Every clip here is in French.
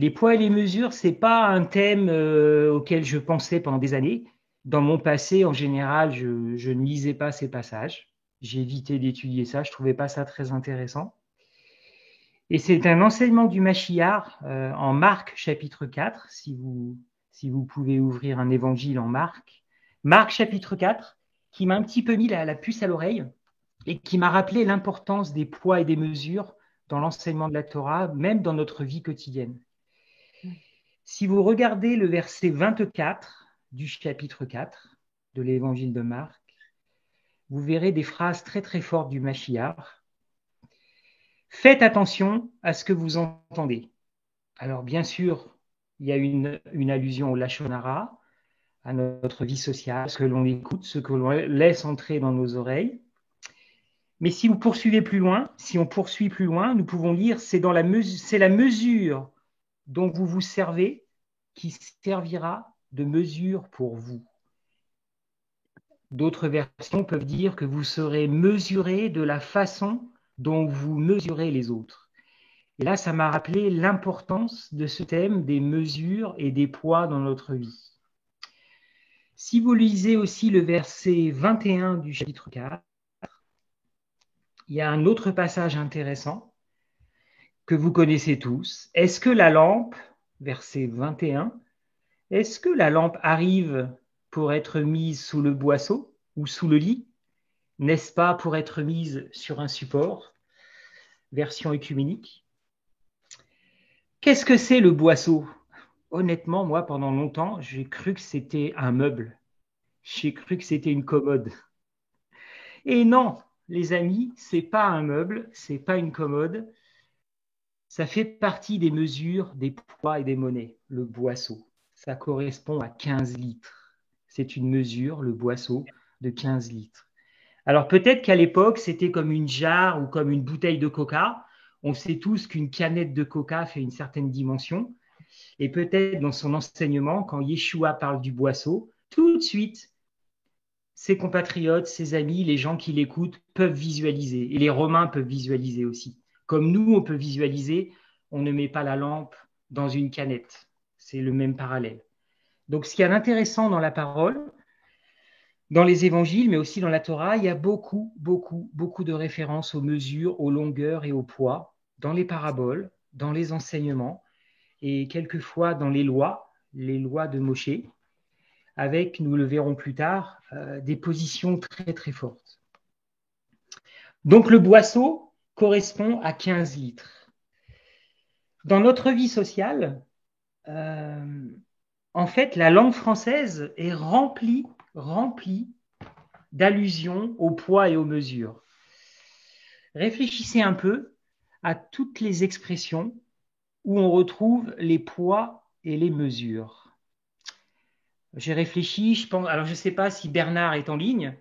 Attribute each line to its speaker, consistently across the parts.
Speaker 1: les poids et les mesures, c'est pas un thème auquel je pensais pendant des années. Dans mon passé, en général, je ne lisais pas ces passages. J'ai évité d'étudier ça, je trouvais pas ça très intéressant. Et c'est un enseignement du Machiar en Marc chapitre 4, si vous pouvez ouvrir un évangile en Marc. Marc chapitre 4, qui m'a un petit peu mis la puce à l'oreille et qui m'a rappelé l'importance des poids et des mesures dans l'enseignement de la Torah, même dans notre vie quotidienne. Si vous regardez le verset 24 du chapitre 4 de l'évangile de Marc, vous verrez des phrases très très fortes du Machiar. Faites attention à ce que vous entendez. Alors bien sûr, il y a une allusion au Lachon Hara, à notre vie sociale, ce que l'on écoute, ce que l'on laisse entrer dans nos oreilles. Mais si vous poursuivez plus loin, si on poursuit plus loin, nous pouvons lire c'est la mesure dont vous vous servez qui servira de mesure pour vous. D'autres versions peuvent dire que vous serez mesuré de la façon dont vous mesurez les autres. Et là, ça m'a rappelé l'importance de ce thème des mesures et des poids dans notre vie. Si vous lisez aussi le verset 21 du chapitre 4, il y a un autre passage intéressant que vous connaissez tous. Est-ce que la lampe, verset 21, est-ce que la lampe arrive pour être mise sous le boisseau ou sous le lit? N'est-ce pas pour être mise sur un support? Version œcuménique. Qu'est-ce que c'est le boisseau? Honnêtement, moi, pendant longtemps, j'ai cru que c'était un meuble. J'ai cru que c'était une commode. Et non, les amis, c'est pas un meuble, c'est pas une commode. Ça fait partie des mesures, des poids et des monnaies, le boisseau. Ça correspond à 15 litres. C'est une mesure, le boisseau, de 15 litres. Alors peut-être qu'à l'époque, c'était comme une jarre ou comme une bouteille de coca. On sait tous qu'une canette de coca fait une certaine dimension. Et peut-être dans son enseignement, quand Yeshua parle du boisseau, tout de suite, ses compatriotes, ses amis, les gens qui l'écoutent peuvent visualiser. Et les Romains peuvent visualiser aussi. Comme nous, on peut visualiser, on ne met pas la lampe dans une canette. C'est le même parallèle. Donc ce qui est intéressant dans la parole, dans les évangiles, mais aussi dans la Torah, il y a beaucoup, beaucoup, beaucoup de références aux mesures, aux longueurs et aux poids, dans les paraboles, dans les enseignements, et quelquefois dans les lois de Moshe, avec, nous le verrons plus tard, des positions très très fortes. Donc le boisseau correspond à 15 litres. Dans notre vie sociale, en fait, la langue française est remplie d'allusions au poids et aux mesures. Réfléchissez un peu à toutes les expressions où on retrouve les poids et les mesures. J'ai réfléchi, je pense, alors je ne sais pas si Bernard est en ligne,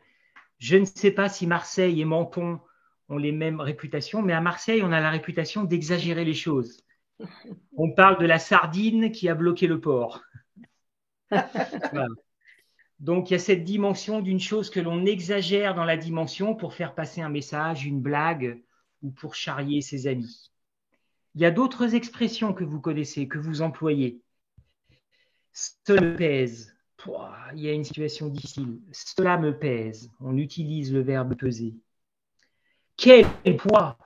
Speaker 1: je ne sais pas si Marseille et Menton ont les mêmes réputations, mais à Marseille, on a la réputation d'exagérer les choses. On parle de la sardine qui a bloqué le port. Voilà. Donc, il y a cette dimension d'une chose que l'on exagère dans la dimension pour faire passer un message, une blague ou pour charrier ses amis. Il y a d'autres expressions que vous connaissez, que vous employez. Cela me pèse. Il y a une situation difficile. Cela me pèse. On utilise le verbe peser. Quel poids,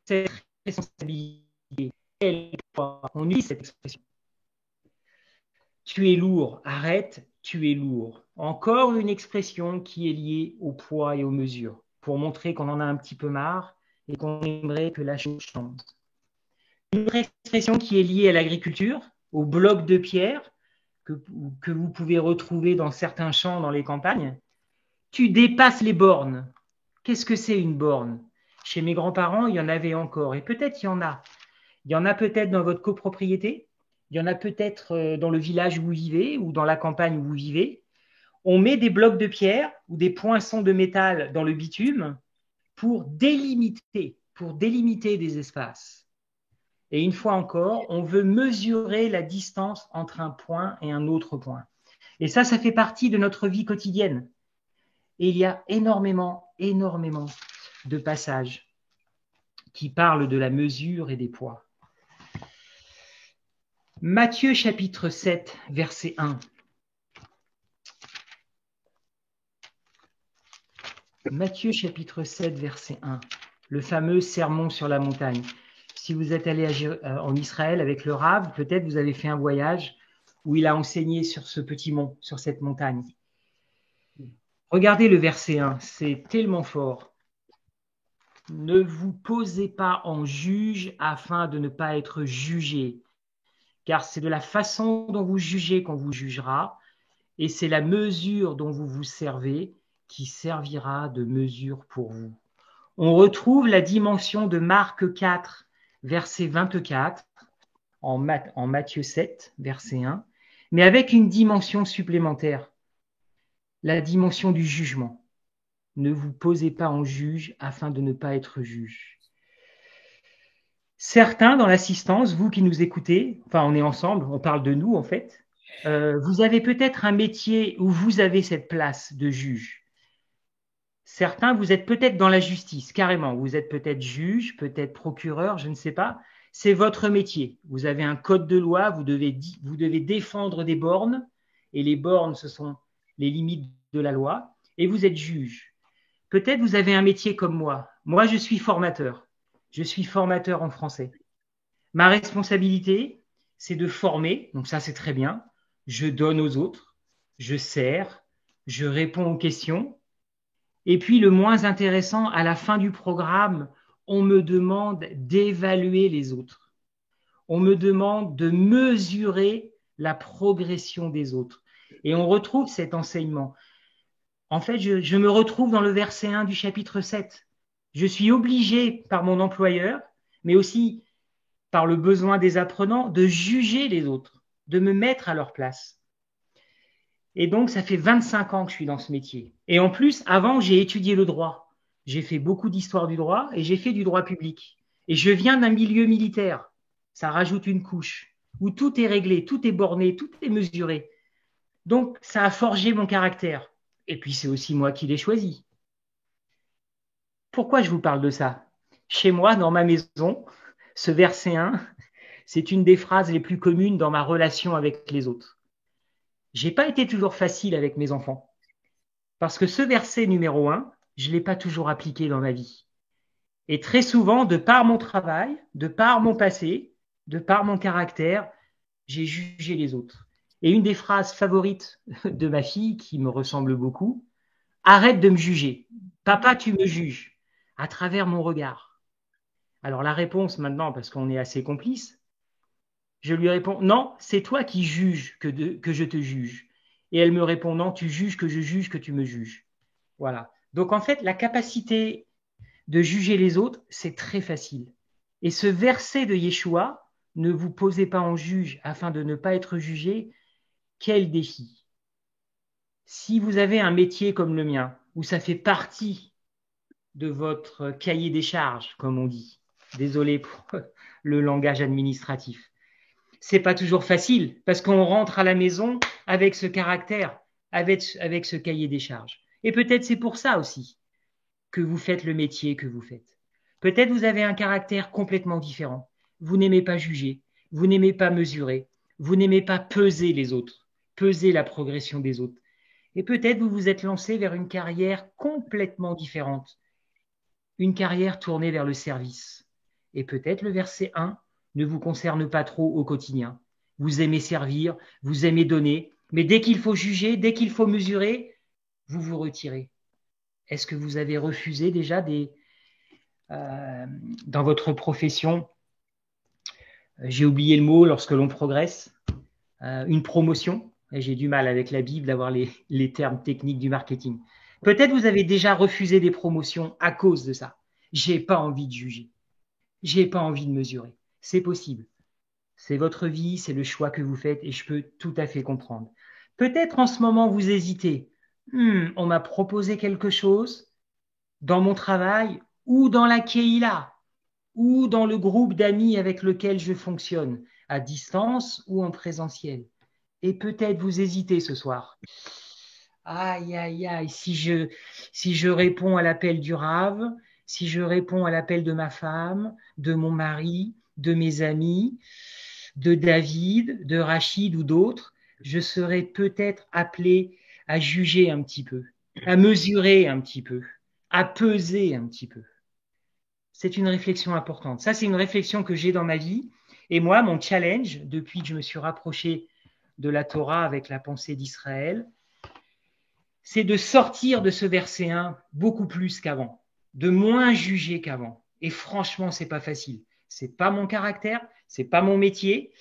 Speaker 1: cette responsabilité, quel poids. On utilise cette expression. Tu es lourd, arrête, tu es lourd. Encore une expression qui est liée au poids et aux mesures, pour montrer qu'on en a un petit peu marre et qu'on aimerait que la chose change. Une autre expression qui est liée à l'agriculture, au bloc de pierre que vous pouvez retrouver dans certains champs dans les campagnes. Tu dépasses les bornes. Qu'est-ce que c'est une borne? Chez mes grands-parents, il y en avait encore, et peut-être il y en a. Il y en a peut-être dans votre copropriété, il y en a peut-être dans le village où vous vivez ou dans la campagne où vous vivez. On met des blocs de pierre ou des poinçons de métal dans le bitume pour délimiter des espaces. Et une fois encore, on veut mesurer la distance entre un point et un autre point. Et ça fait partie de notre vie quotidienne. Et il y a énormément de passages qui parlent de la mesure et des poids. Matthieu chapitre 7, verset 1. Matthieu chapitre 7, verset 1. Le fameux sermon sur la montagne. Si vous êtes allé en Israël avec le Rav, peut-être vous avez fait un voyage où il a enseigné sur ce petit mont, sur cette montagne. Regardez le verset 1, c'est tellement fort. Ne vous posez pas en juge afin de ne pas être jugé, car c'est de la façon dont vous jugez qu'on vous jugera, et c'est la mesure dont vous vous servez qui servira de mesure pour vous. On retrouve la dimension de Marc 4, verset 24, en Matthieu 7, verset 1, mais avec une dimension supplémentaire, la dimension du jugement. Ne vous posez pas en juge afin de ne pas être juge. Certains dans l'assistance, vous qui nous écoutez, enfin on est ensemble, on parle de nous en fait, vous avez peut-être un métier où vous avez cette place de juge. Certains, vous êtes peut-être dans la justice, carrément. Vous êtes peut-être juge, peut-être procureur, je ne sais pas. C'est votre métier. Vous avez un code de loi, vous devez défendre des bornes, et les bornes, ce sont les limites de la loi, et vous êtes juge. Peut-être vous avez un métier comme moi. Moi, je suis formateur. Je suis formateur en français. Ma responsabilité, c'est de former, donc ça c'est très bien. Je donne aux autres, je sers, je réponds aux questions. Et puis le moins intéressant, à la fin du programme, on me demande d'évaluer les autres. On me demande de mesurer la progression des autres. Et on retrouve cet enseignement. En fait, je me retrouve dans le verset 1 du chapitre 7. Je suis obligé par mon employeur, mais aussi par le besoin des apprenants, de juger les autres, de me mettre à leur place. Et donc, ça fait 25 ans que je suis dans ce métier. Et en plus, avant, j'ai étudié le droit. J'ai fait beaucoup d'histoire du droit et j'ai fait du droit public. Et je viens d'un milieu militaire. Ça rajoute une couche où tout est réglé, tout est borné, tout est mesuré. Donc, ça a forgé mon caractère. Et puis, c'est aussi moi qui l'ai choisi. Pourquoi je vous parle de ça? Chez moi, dans ma maison, ce verset 1, c'est une des phrases les plus communes dans ma relation avec les autres. J'ai pas été toujours facile avec mes enfants. Parce que ce verset numéro 1, je ne l'ai pas toujours appliqué dans ma vie. Et très souvent, de par mon travail, de par mon passé, de par mon caractère, j'ai jugé les autres. Et une des phrases favorites de ma fille, qui me ressemble beaucoup, arrête de me juger. Papa, tu me juges à travers mon regard. Alors la réponse maintenant, parce qu'on est assez complices, je lui réponds, non, c'est toi qui juges que je te juge. Et elle me répond, non, tu juges que je juge que tu me juges. Voilà. Donc en fait, la capacité de juger les autres, c'est très facile. Et ce verset de Yeshua, ne vous posez pas en juge afin de ne pas être jugé, quel défi. Si vous avez un métier comme le mien, où ça fait partie de votre cahier des charges, comme on dit, désolé pour le langage administratif, c'est pas toujours facile parce qu'on rentre à la maison avec ce caractère, avec ce cahier des charges. Et peut-être c'est pour ça aussi que vous faites le métier que vous faites. Peut-être vous avez un caractère complètement différent. Vous n'aimez pas juger, vous n'aimez pas mesurer, vous n'aimez pas peser les autres, peser la progression des autres. Et peut-être vous vous êtes lancé vers une carrière complètement différente, une carrière tournée vers le service. Et peut-être le verset 1 ne vous concerne pas trop au quotidien. Vous aimez servir, vous aimez donner, mais dès qu'il faut juger, dès qu'il faut mesurer, vous vous retirez. Est-ce que vous avez refusé déjà dans votre profession, j'ai oublié le mot lorsque l'on progresse, une promotion? J'ai du mal avec la Bible d'avoir les termes techniques du marketing. Peut-être vous avez déjà refusé des promotions à cause de ça. J'ai pas envie de juger. J'ai pas envie de mesurer. C'est possible. C'est votre vie, c'est le choix que vous faites et je peux tout à fait comprendre. Peut-être en ce moment vous hésitez. On m'a proposé quelque chose dans mon travail ou dans la Keïla ou dans le groupe d'amis avec lequel je fonctionne, à distance ou en présentiel. Et peut-être vous hésitez ce soir. Aïe, aïe, aïe, si je réponds à l'appel du Rav, si je réponds à l'appel de ma femme, de mon mari, de mes amis, de David, de Rachid ou d'autres, je serais peut-être appelé à juger un petit peu, à mesurer un petit peu, à peser un petit peu. C'est une réflexion importante. Ça, c'est une réflexion que j'ai dans ma vie. Et moi, mon challenge, depuis que je me suis rapproché de la Torah avec la pensée d'Israël, c'est de sortir de ce verset 1 beaucoup plus qu'avant, de moins juger qu'avant. Et franchement, c'est pas facile. C'est pas mon caractère, c'est pas mon métier.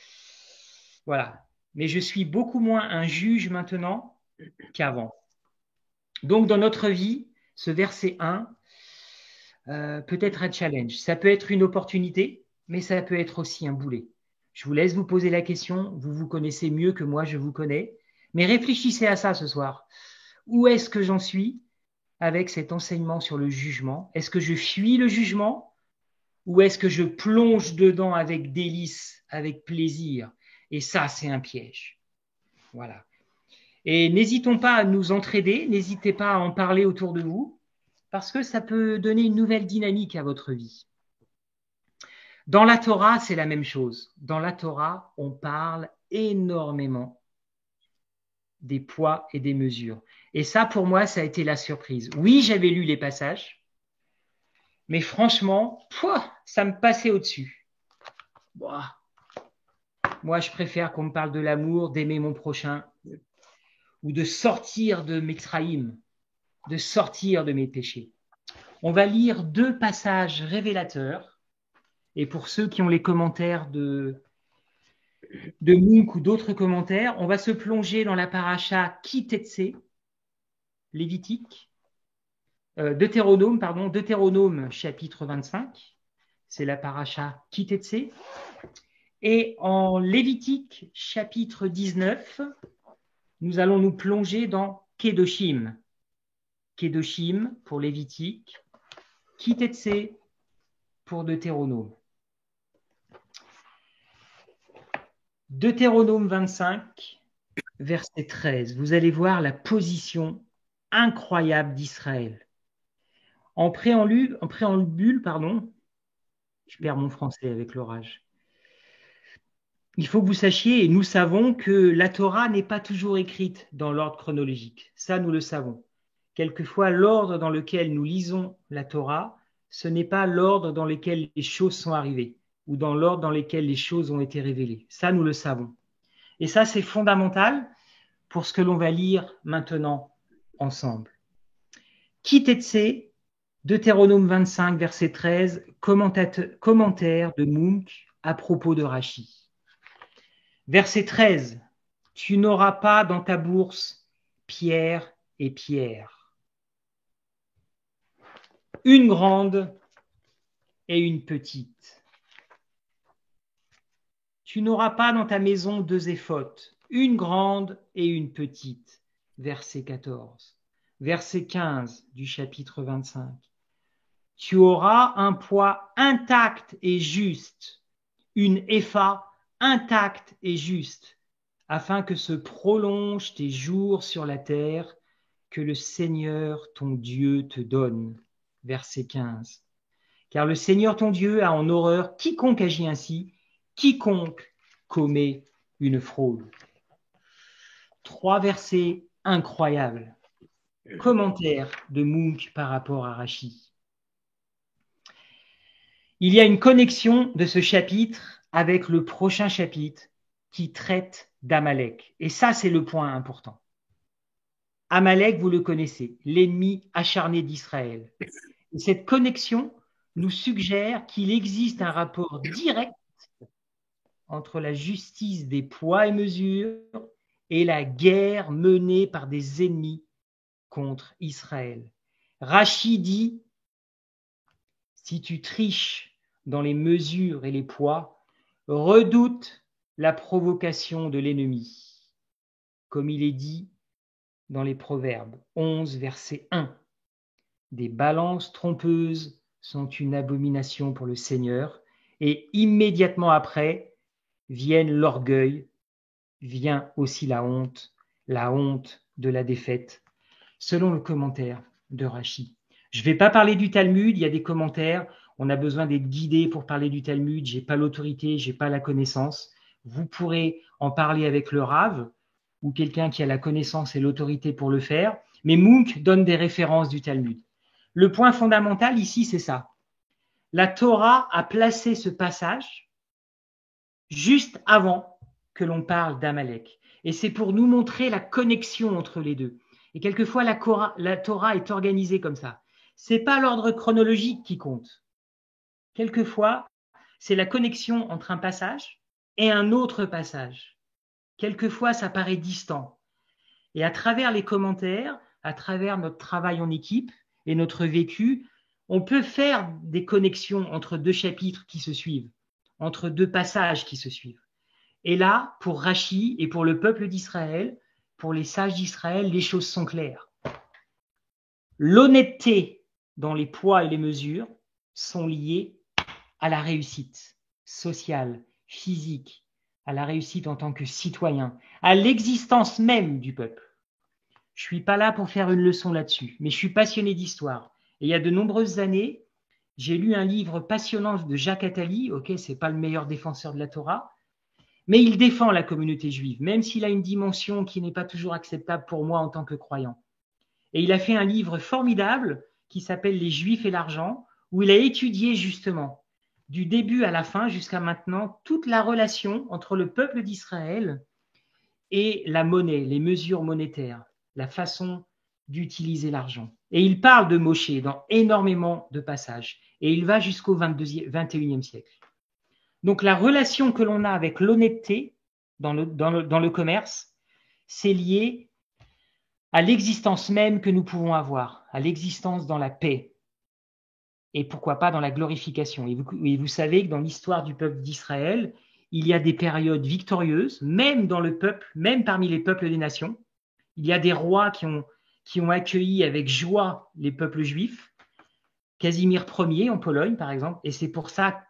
Speaker 1: Voilà. Mais je suis beaucoup moins un juge maintenant qu'avant. Donc, dans notre vie, ce verset 1 peut être un challenge. Ça peut être une opportunité, mais ça peut être aussi un boulet. Je vous laisse vous poser la question. Vous vous connaissez mieux que moi, je vous connais. Mais réfléchissez à ça ce soir. Où est-ce que j'en suis avec cet enseignement sur le jugement? Est-ce que je fuis le jugement ou est-ce que je plonge dedans avec délice, avec plaisir? Et ça, c'est un piège. Voilà. Et n'hésitons pas à nous entraider, n'hésitez pas à en parler autour de vous, parce que ça peut donner une nouvelle dynamique à votre vie. Dans la Torah, c'est la même chose. Dans la Torah, on parle énormément des poids et des mesures. Et ça, pour moi, ça a été la surprise. Oui, j'avais lu les passages, mais franchement, ça me passait au-dessus. Moi, je préfère qu'on me parle de l'amour, d'aimer mon prochain, ou de sortir de mes trahim, de sortir de mes péchés. On va lire 2 passages révélateurs. Et pour ceux qui ont les commentaires de Mounk ou d'autres commentaires, on va se plonger dans la paracha Ki-Tetsé, Lévitique, Deutéronome chapitre 25, c'est la paracha Ki-Tetsé. Et en Lévitique chapitre 19, nous allons nous plonger dans Kedoshim. Kedoshim pour Lévitique, Ki-Tetsé pour Deutéronome. Deutéronome 25, verset 13. Vous allez voir la position incroyable d'Israël. En préambule, je perds mon français avec l'orage. Il faut que vous sachiez, et nous savons, que la Torah n'est pas toujours écrite dans l'ordre chronologique. Ça, nous le savons. Quelquefois, l'ordre dans lequel nous lisons la Torah, ce n'est pas l'ordre dans lequel les choses sont arrivées ou dans l'ordre dans lequel les choses ont été révélées. Ça, nous le savons. Et ça, c'est fondamental pour ce que l'on va lire maintenant ensemble. Ki-Tetsé, Deutéronome 25, verset 13, commentaire de Mounk à propos de Rachi. Verset 13, tu n'auras pas dans ta bourse pierre et pierre, une grande et une petite. Tu n'auras pas dans ta maison 2 éphotes, une grande et une petite. Verset 14. Verset 15 du chapitre 25. Tu auras un poids intact et juste, une épha intacte et juste, afin que se prolongent tes jours sur la terre, que le Seigneur ton Dieu te donne. Verset 15. Car le Seigneur ton Dieu a en horreur quiconque agit ainsi, quiconque commet une fraude. 3 versets incroyables. Commentaire de Mounk par rapport à Rachi. Il y a une connexion de ce chapitre avec le prochain chapitre qui traite d'Amalek. Et ça, c'est le point important. Amalek, vous le connaissez, l'ennemi acharné d'Israël. Et cette connexion nous suggère qu'il existe un rapport direct entre la justice des poids et mesures et la guerre menée par des ennemis contre Israël. Rachi dit, si tu triches dans les mesures et les poids, redoute la provocation de l'ennemi. Comme il est dit dans les Proverbes 11, verset 1. Des balances trompeuses sont une abomination pour le Seigneur, et immédiatement après viennent l'orgueil, vient aussi la honte de la défaite, selon le commentaire de Rachi. Je ne vais pas parler du Talmud, il y a des commentaires, on a besoin d'être guidé pour parler du Talmud, je n'ai pas l'autorité, je n'ai pas la connaissance. vous pourrez en parler avec le Rav ou quelqu'un qui a la connaissance et l'autorité pour le faire. Mais Munk donne des références du Talmud. Le point fondamental ici, c'est ça. La Torah a placé ce passage juste avant que l'on parle d'Amalek. Et c'est pour nous montrer la connexion entre les deux. Et quelquefois, la Torah est organisée comme ça. Ce n'est pas l'ordre chronologique qui compte. Quelquefois, c'est la connexion entre un passage et un autre passage. Quelquefois, ça paraît distant. Et à travers les commentaires, à travers notre travail en équipe et notre vécu, on peut faire des connexions entre deux chapitres qui se suivent, entre deux passages qui se suivent. Et là, pour Rachi et pour le peuple d'Israël, pour les sages d'Israël, les choses sont claires. L'honnêteté dans les poids et les mesures sont liées à la réussite sociale, physique, à la réussite en tant que citoyen, à l'existence même du peuple. Je ne suis pas là pour faire une leçon là-dessus, mais je suis passionné d'histoire. Et il y a de nombreuses années, j'ai lu un livre passionnant de Jacques Attali. Ok, ce n'est pas le meilleur défenseur de la Torah, mais il défend la communauté juive, même s'il a une dimension qui n'est pas toujours acceptable pour moi en tant que croyant. Et il a fait un livre formidable qui s'appelle Les Juifs et l'argent, où il a étudié justement, du début à la fin jusqu'à maintenant, toute la relation entre le peuple d'Israël et la monnaie, les mesures monétaires, la façon d'utiliser l'argent. Et il parle de Moshe dans énormément de passages. Et il va jusqu'au 21e siècle. Donc la relation que l'on a avec l'honnêteté dans le commerce, c'est lié à l'existence même que nous pouvons avoir, à l'existence dans la paix, et pourquoi pas dans la glorification. Et vous savez que dans l'histoire du peuple d'Israël, il y a des périodes victorieuses, même dans le peuple, même parmi les peuples des nations. Il y a des rois qui ont accueilli avec joie les peuples juifs. Casimir Ier en Pologne, par exemple, et c'est pour ça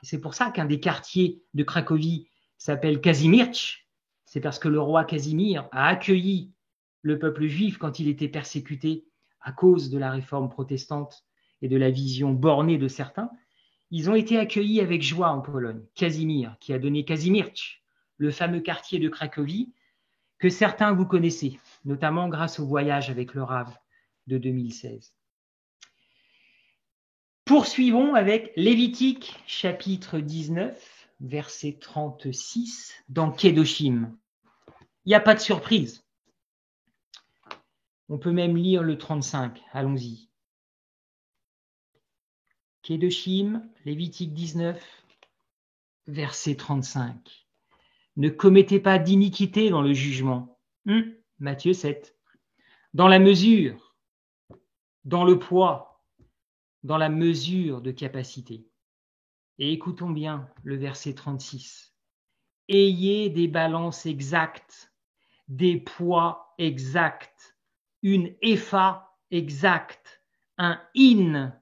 Speaker 1: qu'un des quartiers de Cracovie s'appelle Kazimierz. C'est parce que le roi Casimir a accueilli le peuple juif quand il était persécuté à cause de la réforme protestante et de la vision bornée de certains. Ils ont été accueillis avec joie en Pologne. Casimir, qui a donné Kazimierz, le fameux quartier de Cracovie, que certains vous connaissez, notamment grâce au voyage avec le Rav de 2016. Poursuivons avec Lévitique, chapitre 19, verset 36, dans Kedoshim. Il n'y a pas de surprise. On peut même lire le 35. Allons-y. Kedoshim, Lévitique 19, verset 35. Ne commettez pas d'iniquité dans le jugement. Matthieu 7. Dans la mesure, dans le poids, dans la mesure de capacité. Et écoutons bien le verset 36. Ayez des balances exactes, des poids exacts, une épha exacte, un in,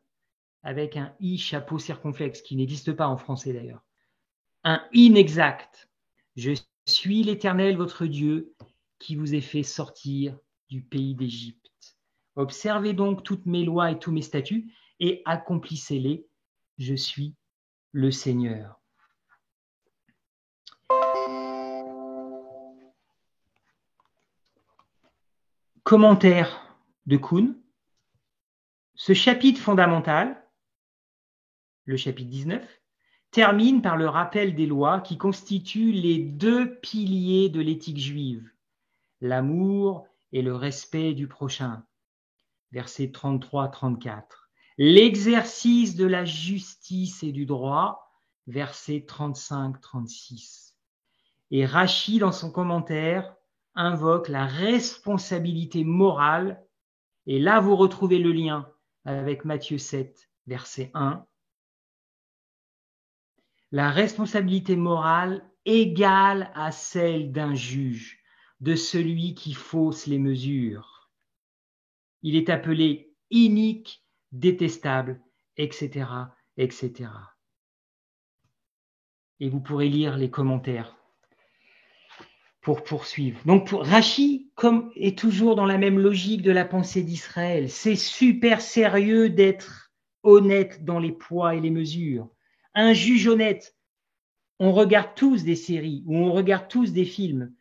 Speaker 1: avec un i chapeau circonflexe, qui n'existe pas en français d'ailleurs. Un in exact. Je suis l'Éternel, votre Dieu, qui vous ai fait sortir du pays d'Égypte. Observez donc toutes mes lois et tous mes statuts, et accomplissez-les. Je suis le Seigneur. Commentaire de Kuhn. Ce chapitre fondamental, le chapitre 19, termine par le rappel des lois qui constituent les deux piliers de l'éthique juive, l'amour et le respect du prochain. Versets 33-34. L'exercice de la justice et du droit, versets 35-36. Et Rachi, dans son commentaire, invoque la responsabilité morale. Et là, vous retrouvez le lien avec Matthieu 7, verset 1. La responsabilité morale égale à celle d'un juge, de celui qui fausse les mesures. Il est appelé inique, détestable, etc., etc. Et vous pourrez lire les commentaires pour poursuivre. Donc Rachi est toujours dans la même logique de la pensée d'Israël. C'est super sérieux d'être honnête dans les poids et les mesures. Un juge honnête, On regarde tous des séries ou on regarde tous des films.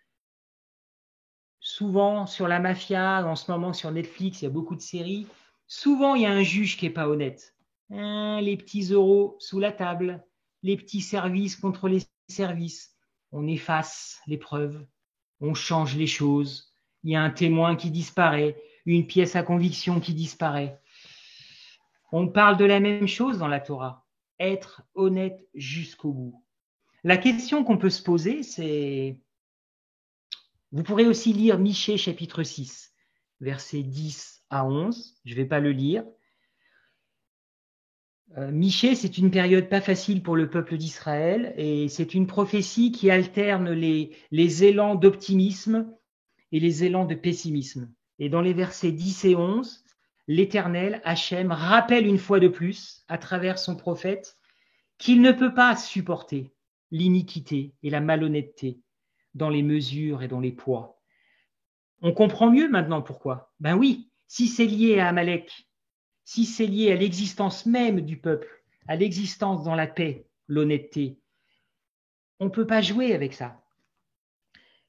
Speaker 1: Souvent sur la mafia, en ce moment sur Netflix, il y a beaucoup de séries. Souvent, il y a un juge qui n'est pas honnête. Les petits euros sous la table, les petits services contre les services. On efface les preuves, on change les choses. Il y a un témoin qui disparaît, une pièce à conviction qui disparaît. On parle de la même chose dans la Torah, être honnête jusqu'au bout. La question qu'on peut se poser, c'est... Vous pourrez aussi lire Michée chapitre 6, versets 10 à 11. Je ne vais pas le lire. Michée, c'est une période pas facile pour le peuple d'Israël et c'est une prophétie qui alterne les élans d'optimisme et les élans de pessimisme. Et dans les versets 10 et 11, l'Éternel, Hachem, rappelle une fois de plus, à travers son prophète, qu'il ne peut pas supporter l'iniquité et la malhonnêteté dans les mesures et dans les poids. On comprend mieux maintenant pourquoi. Ben oui, si c'est lié à Amalek, si c'est lié à l'existence même du peuple, à l'existence dans la paix, l'honnêteté, on ne peut pas jouer avec ça.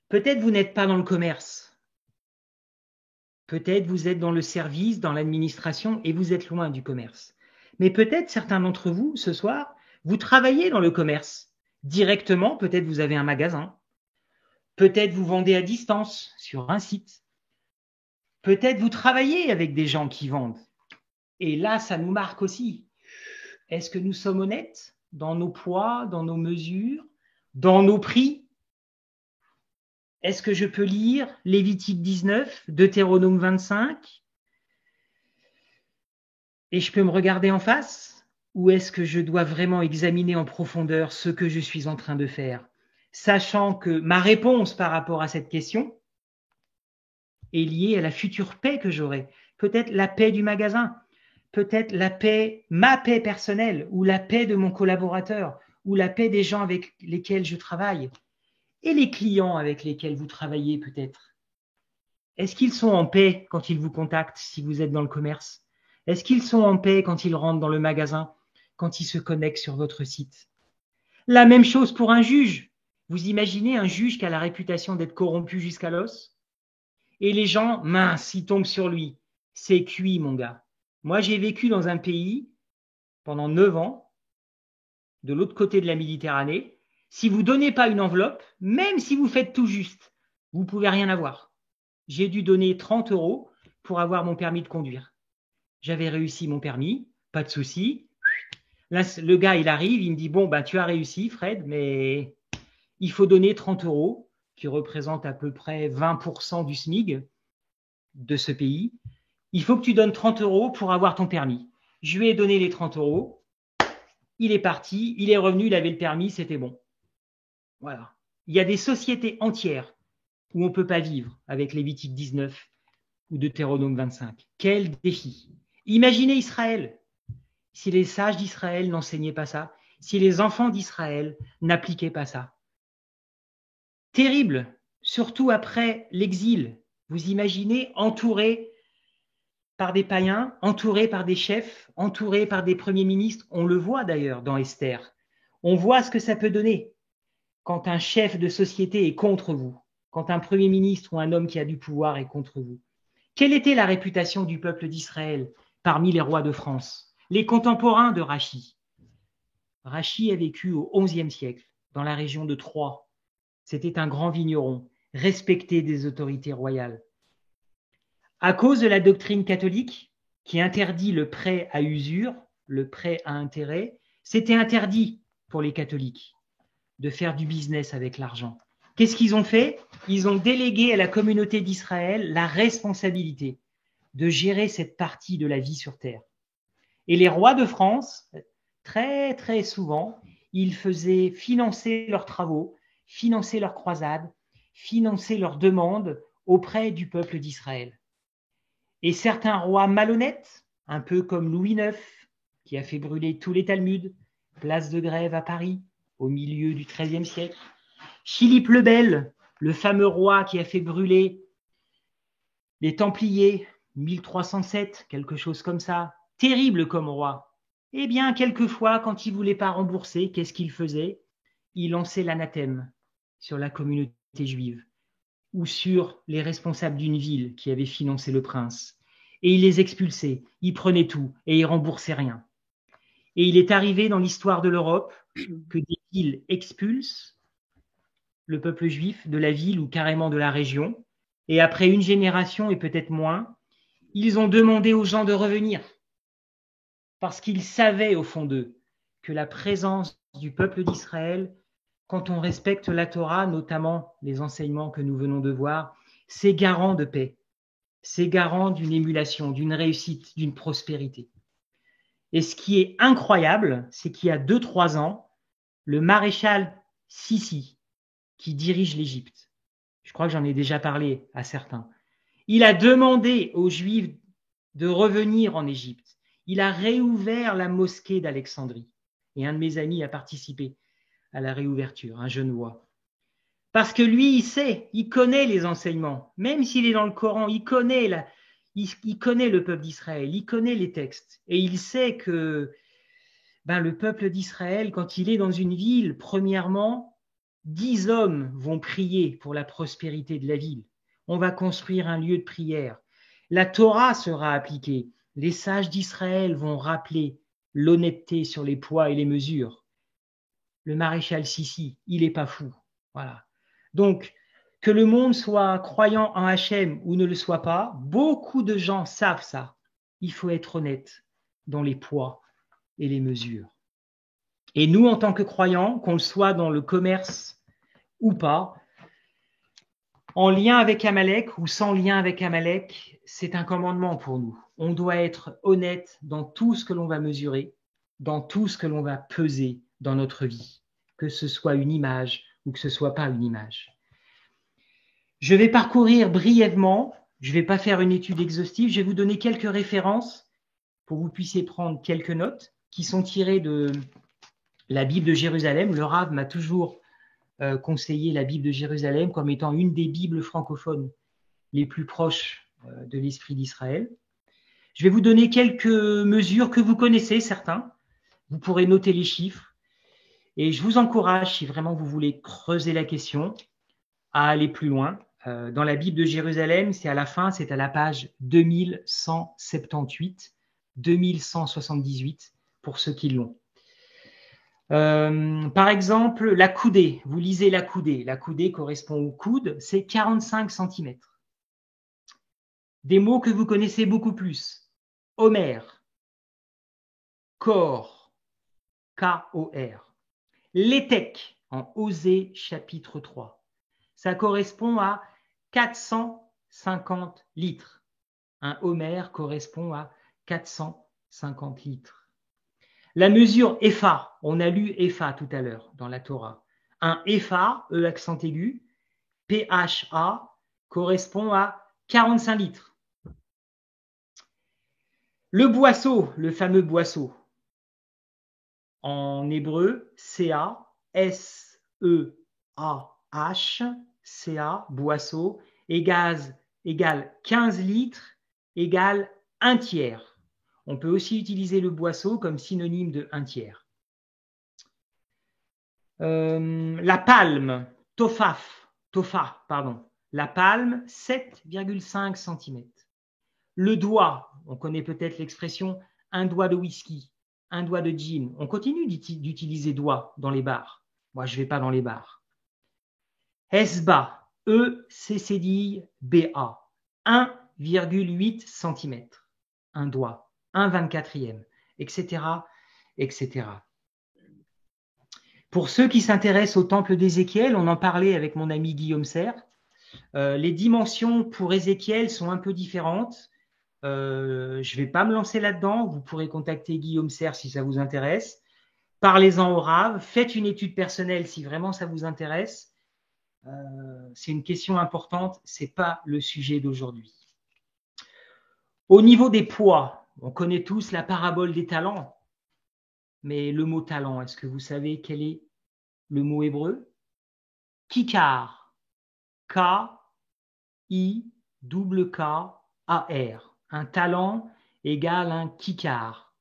Speaker 1: Peut-être vous n'êtes pas dans le commerce, peut-être vous êtes dans le service, dans l'administration et vous êtes loin du commerce. Mais peut-être certains d'entre vous, ce soir, vous travaillez dans le commerce. Directement, peut-être vous avez un magasin. Peut-être vous vendez à distance sur un site. Peut-être vous travaillez avec des gens qui vendent. Et là, ça nous marque aussi. Est-ce que nous sommes honnêtes dans nos poids, dans nos mesures, dans nos prix? Est-ce que je peux lire Lévitique 19, Deutéronome 25 et je peux me regarder en face? Ou est-ce que je dois vraiment examiner en profondeur ce que je suis en train de faire, sachant que ma réponse par rapport à cette question est liée à la future paix que j'aurai? Peut-être la paix du magasin, peut-être la paix, ma paix personnelle, ou la paix de mon collaborateur, ou la paix des gens avec lesquels je travaille, et les clients avec lesquels vous travaillez peut-être. Est-ce qu'ils sont en paix quand ils vous contactent si vous êtes dans le commerce? Est-ce qu'ils sont en paix quand ils rentrent dans le magasin, quand ils se connectent sur votre site? La même chose pour un juge. Vous imaginez un juge qui a la réputation d'être corrompu jusqu'à l'os? Et les gens, mince, ils tombent sur lui. C'est cuit, mon gars. Moi, j'ai vécu dans un pays pendant 9 ans, de l'autre côté de la Méditerranée. Si vous ne donnez pas une enveloppe, même si vous faites tout juste, vous ne pouvez rien avoir. J'ai dû donner 30 € pour avoir mon permis de conduire. J'avais réussi mon permis, pas de souci. Là, le gars, il arrive, il me dit, bon, ben, tu as réussi, Fred, mais il faut donner 30 €, qui représente à peu près 20% du SMIC de ce pays. Il faut que tu donnes 30 € pour avoir ton permis. Je lui ai donné les 30 €. Il est parti, il est revenu, il avait le permis, c'était bon. Voilà. Il y a des sociétés entières où on ne peut pas vivre avec Lévitique 19 ou Deutéronome 25. Quel défi! Imaginez Israël. Si les sages d'Israël n'enseignaient pas ça, si les enfants d'Israël n'appliquaient pas ça. Terrible, surtout après l'exil. Vous imaginez entouré par des païens, entouré par des chefs, entouré par des premiers ministres. On le voit d'ailleurs dans Esther. On voit ce que ça peut donner quand un chef de société est contre vous, quand un premier ministre ou un homme qui a du pouvoir est contre vous. Quelle était la réputation du peuple d'Israël parmi les rois de France? Les contemporains de Rachi. Rachi a vécu au XIe siècle, dans la région de Troie. C'était un grand vigneron, respecté des autorités royales. À cause de la doctrine catholique, qui interdit le prêt à usure, le prêt à intérêt, c'était interdit pour les catholiques de faire du business avec l'argent. Qu'est-ce qu'ils ont fait? Ils ont délégué à la communauté d'Israël la responsabilité de gérer cette partie de la vie sur terre. Et les rois de France, très très souvent, ils faisaient financer leurs travaux, financer leurs croisades, financer leurs demandes auprès du peuple d'Israël. Et certains rois malhonnêtes, un peu comme Louis IX, qui a fait brûler tous les Talmuds, place de Grève à Paris, au milieu du XIIIe siècle, Philippe le Bel, le fameux roi qui a fait brûler les Templiers, 1307, quelque chose comme ça, terrible comme roi. Eh bien, quelquefois, quand il ne voulait pas rembourser, qu'est-ce qu'il faisait? il lançait l'anathème sur la communauté juive ou sur les responsables d'une ville qui avait financé le prince. Et il les expulsait, il prenait tout et il remboursait rien. Et il est arrivé dans l'histoire de l'Europe que des villes expulsent le peuple juif de la ville ou carrément de la région. Et après une génération et peut-être moins, ils ont demandé aux gens de revenir parce qu'ils savaient au fond d'eux que la présence du peuple d'Israël, quand on respecte la Torah, notamment les enseignements que nous venons de voir, c'est garant de paix, c'est garant d'une émulation, d'une réussite, d'une prospérité. Et ce qui est incroyable, c'est qu'il y a 2-3 ans, le maréchal Sissi, qui dirige l'Égypte, je crois que j'en ai déjà parlé à certains, il a demandé aux Juifs de revenir en Égypte. Il a réouvert la mosquée d'Alexandrie. Et un de mes amis a participé à la réouverture, un Genevois. Parce que lui, il sait, il connaît les enseignements. Même s'il est dans le Coran, il connaît le peuple d'Israël, il connaît les textes. Et il sait que le peuple d'Israël, quand il est dans une ville, premièrement, 10 hommes vont prier pour la prospérité de la ville. On va construire un lieu de prière. La Torah sera appliquée. Les sages d'Israël vont rappeler l'honnêteté sur les poids et les mesures. Le maréchal Sissi, il n'est pas fou. Voilà. Donc, que le monde soit croyant en Hachem ou ne le soit pas, beaucoup de gens savent ça. Il faut être honnête dans les poids et les mesures. Et nous, en tant que croyants, qu'on le soit dans le commerce ou pas, en lien avec Amalek ou sans lien avec Amalek, c'est un commandement pour nous. On doit être honnête dans tout ce que l'on va mesurer, dans tout ce que l'on va peser dans notre vie, que ce soit une image ou que ce soit pas une image. Je vais parcourir brièvement, je ne vais pas faire une étude exhaustive, je vais vous donner quelques références pour que vous puissiez prendre quelques notes qui sont tirées de la Bible de Jérusalem. Le Rav m'a toujours conseillé la Bible de Jérusalem comme étant une des Bibles francophones les plus proches de l'esprit d'Israël. Je vais vous donner quelques mesures que vous connaissez, certains. Vous pourrez noter les chiffres. Et je vous encourage, si vraiment vous voulez creuser la question, à aller plus loin. Dans la Bible de Jérusalem, c'est à la fin, c'est à la page 2178, 2178 pour ceux qui l'ont. Par exemple, la coudée, vous lisez la coudée correspond au coude, c'est 45 cm. Des mots que vous connaissez beaucoup plus. Homère, Kor, K-O-R. L'étec, en Osée chapitre 3. Ça correspond à 450 litres. Un homère correspond à 450 litres. La mesure épha, on a lu épha tout à l'heure dans la Torah. Un épha, E accent aigu, P-H-A, correspond à 45 litres. Le boisseau, le fameux boisseau, en hébreu, C-A-S-E-A-H, C-A, boisseau, égale 15 litres, égale 1 tiers. On peut aussi utiliser le boisseau comme synonyme de 1 tiers. La palme, tofa, la palme, 7,5 cm. Le doigt, on connaît peut-être l'expression un doigt de whisky, un doigt de gin. On continue d'utiliser doigt dans les bars. Moi, je ne vais pas dans les bars. Esba, E-C-C-D-I-B-A, 1,8 cm. Un doigt, 1/24e, etc., etc. Pour ceux qui s'intéressent au temple d'Ézéchiel, on en parlait avec mon ami Guillaume Serre. Les dimensions pour Ézéchiel sont un peu différentes. Je ne vais pas me lancer là-dedans. Vous pourrez contacter Guillaume Serre si ça vous intéresse. Parlez-en au Rav. Faites une étude personnelle si vraiment ça vous intéresse. C'est une question importante. Ce n'est pas le sujet d'aujourd'hui. Au niveau des poids, on connaît tous la parabole des talents. Mais le mot talent, est-ce que vous savez quel est le mot hébreu? Kikar. K-I-K-K-A-R. Un talent égale un kikar.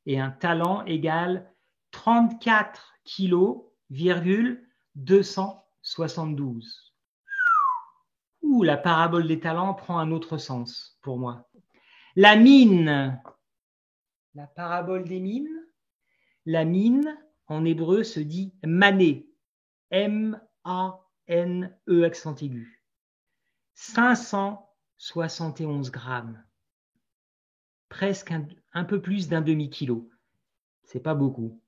Speaker 1: Et un talent égale 34 kilos 272. Ouh, la parabole des talents prend un autre sens pour moi. La mine, la parabole des mines, la mine en hébreu se dit mané, M-A-N-E accent aigu. 571 grammes, presque un peu plus d'un demi-kilo. C'est pas beaucoup.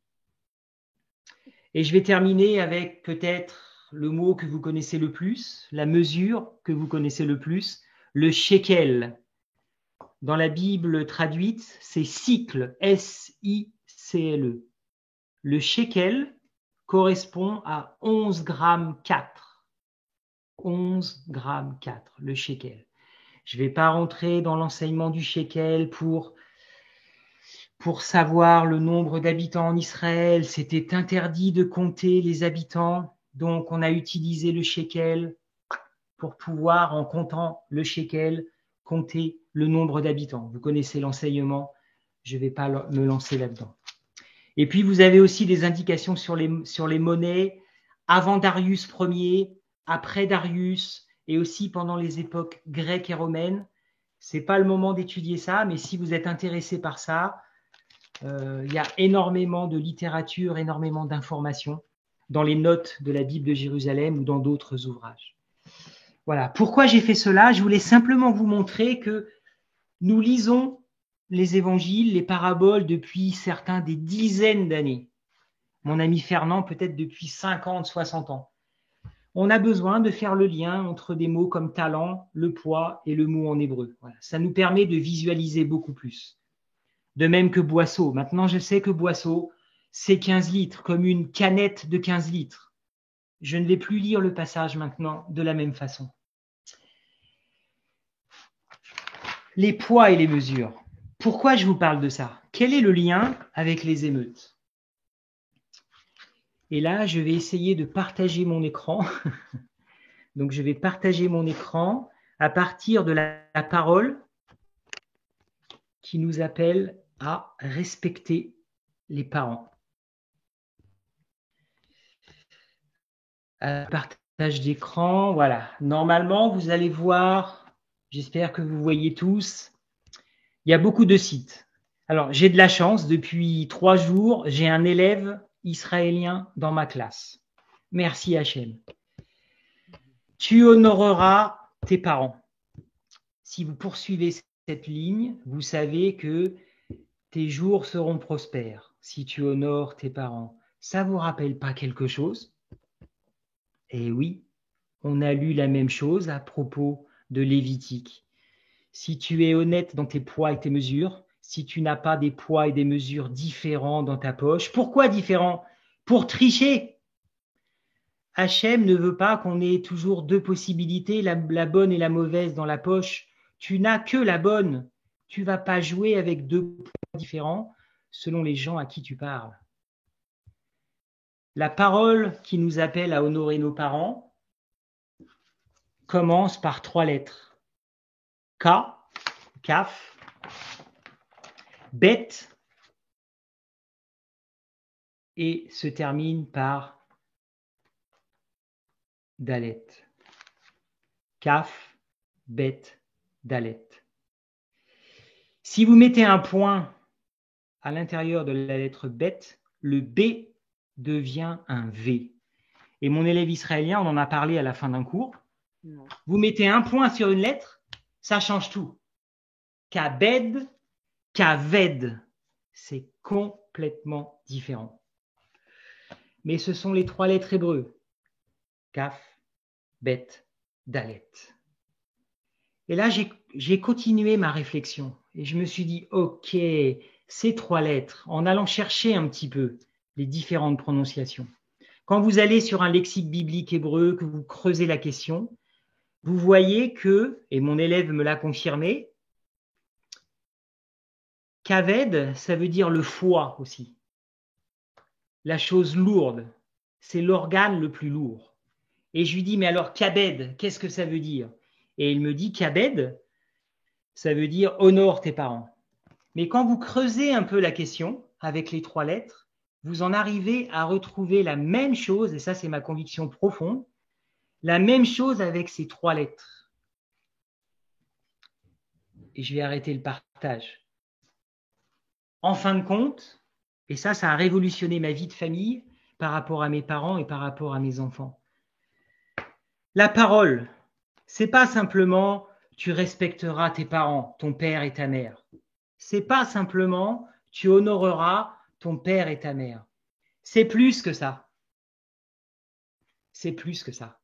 Speaker 1: Et je vais terminer avec peut-être le mot que vous connaissez le plus, la mesure que vous connaissez le plus, le shekel. Dans la Bible traduite, c'est sicle, S-I-C-L-E. Le shekel correspond à 11 grammes 4. 11 grammes 4, le shekel. Je ne vais pas rentrer dans l'enseignement du shekel pour savoir le nombre d'habitants en Israël. C'était interdit de compter les habitants, donc on a utilisé le shekel pour pouvoir, en comptant le shekel, compter le nombre d'habitants. Vous connaissez l'enseignement, je ne vais pas me lancer là-dedans. Et puis, vous avez aussi des indications sur les monnaies avant Darius Ier, après Darius, et aussi pendant les époques grecques et romaines. Ce n'est pas le moment d'étudier ça, mais si vous êtes intéressé par ça, il y a énormément de littérature, énormément d'informations dans les notes de la Bible de Jérusalem ou dans d'autres ouvrages. Voilà. Pourquoi j'ai fait cela? Je voulais simplement vous montrer que nous lisons les évangiles, les paraboles depuis certains des dizaines d'années. Mon ami Fernand, peut-être depuis 50, 60 ans. On a besoin de faire le lien entre des mots comme talent, le poids et le mot en hébreu. Voilà. Ça nous permet de visualiser beaucoup plus. De même que boisseau. Maintenant, je sais que boisseau, c'est 15 litres, comme une canette de 15 litres. Je ne vais plus lire le passage maintenant de la même façon. Les poids et les mesures. Pourquoi je vous parle de ça? Quel est le lien avec les émeutes? Et là, je vais essayer de partager mon écran. Donc, je vais partager mon écran à partir de la parole qui nous appelle à respecter les parents. Partage d'écran, voilà. Normalement, vous allez voir, j'espère que vous voyez tous, il y a beaucoup de sites. Alors, j'ai de la chance, depuis 3 jours, j'ai un élève israélien dans ma classe. Merci Hachem. Tu honoreras tes parents. Si vous poursuivez cette ligne, vous savez que tes jours seront prospères si tu honores tes parents. Ça ne vous rappelle pas quelque chose? Eh oui, on a lu la même chose à propos de Lévitique. Si tu es honnête dans tes poids et tes mesures, si tu n'as pas des poids et des mesures différents dans ta poche, pourquoi différents? Pour tricher. Hachem ne veut pas qu'on ait toujours 2 possibilités, la bonne et la mauvaise dans la poche. Tu n'as que la bonne. Tu ne vas pas jouer avec 2 poids différents selon les gens à qui tu parles. La parole qui nous appelle à honorer nos parents commence par 3 lettres. K, Kaf, Bet, et se termine par Dalet. Kaf, Bet, Dalet. Si vous mettez un point à l'intérieur de la lettre Bet, le B devient un V. Et mon élève israélien, on en a parlé à la fin d'un cours. Non. Vous mettez un point sur une lettre, ça change tout. Kabed, Kaved, c'est complètement différent. Mais ce sont les 3 lettres hébreux. Kaf, Bet, Dalet. Et là, j'ai continué ma réflexion. Et je me suis dit, OK, ces 3 lettres, en allant chercher un petit peu les différentes prononciations. Quand vous allez sur un lexique biblique hébreu, que vous creusez la question, vous voyez que, et mon élève me l'a confirmé, Kaved, ça veut dire le foie aussi. La chose lourde, c'est l'organe le plus lourd. Et je lui dis, mais alors Kabed, qu'est-ce que ça veut dire? Et il me dit, Kabed, ça veut dire honore tes parents. Mais quand vous creusez un peu la question avec les 3 lettres, vous en arrivez à retrouver la même chose, et ça c'est ma conviction profonde, la même chose avec ces 3 lettres. Et je vais arrêter le partage. En fin de compte, et ça a révolutionné ma vie de famille par rapport à mes parents et par rapport à mes enfants. La parole, c'est pas simplement tu respecteras tes parents, ton père et ta mère. C'est pas simplement tu honoreras ton père et ta mère. C'est plus que ça. C'est plus que ça.